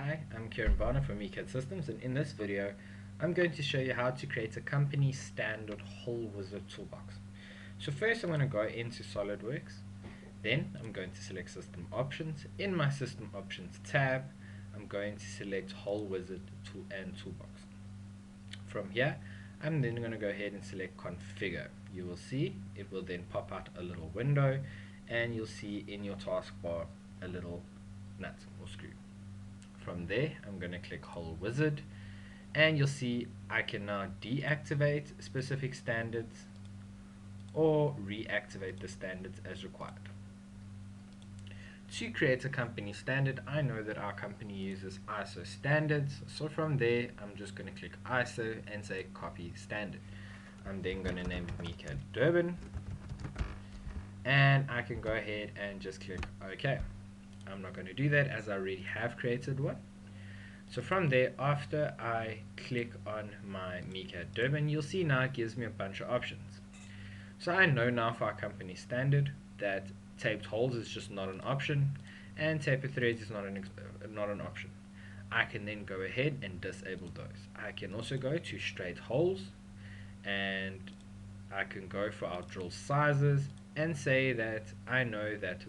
Hi, I'm Kierin Barnard from Mecad Systems, and in this video I'm going to show you how to create a company standard holewizard toolbox. So first I'm going to go into SOLIDWORKS, then I'm going to select System Options. In my System Options tab I'm going to select holewizard and toolbox. From here I'm then going to go ahead and select Configure. You will see it will then pop out a little window, and you'll see in your taskbar a little nut or screw. From there I'm going to click holewizard, and you'll see I can now deactivate specific standards or reactivate the standards as required. To create a company standard, I know that our company uses ISO standards, so from there I'm just going to click ISO and say copy standard. I'm then going to name it Mecad Durban, and I can go ahead and just click OK. I'm not going to do that as I already have created one. So from there, after I click on my Mecad Durban, you'll see now it gives me a bunch of options. So I know now for our company standard that taped holes is just not an option, and tapered threads is not an option. I can then go ahead and disable those. I can also go to straight holes, and I can go for our drill sizes and say that I know that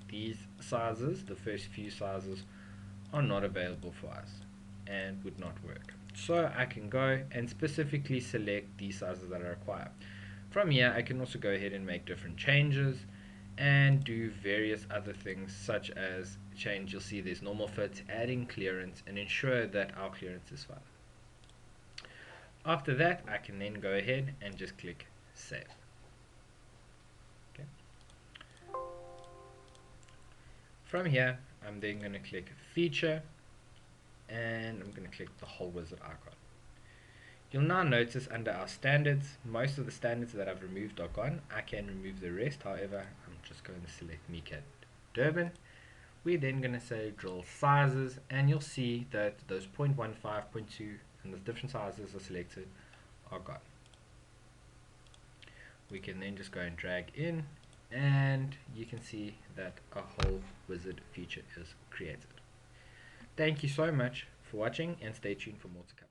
these sizes, the first few sizes, are not available for us and would not work. So I can go and specifically select these sizes that I require. From here I can also go ahead and make different changes and do various other things, such as change, you'll see there's normal fit, adding clearance, and ensure that our clearance is fine. After that I can then go ahead and just click save. Okay. From here I'm then going to click feature, and I'm going to click the holewizard icon. You'll now notice under our standards, most of the standards that I've removed are gone. I can remove the rest, however I'm just going to select Mecad Durban. We're then going to say drill sizes, and you'll see that those 0.15, 0.2 and the different sizes are selected are gone. We can then just go and drag in, and you can see that a holewizard feature is created. Thank you so much for watching, and stay tuned for more to come.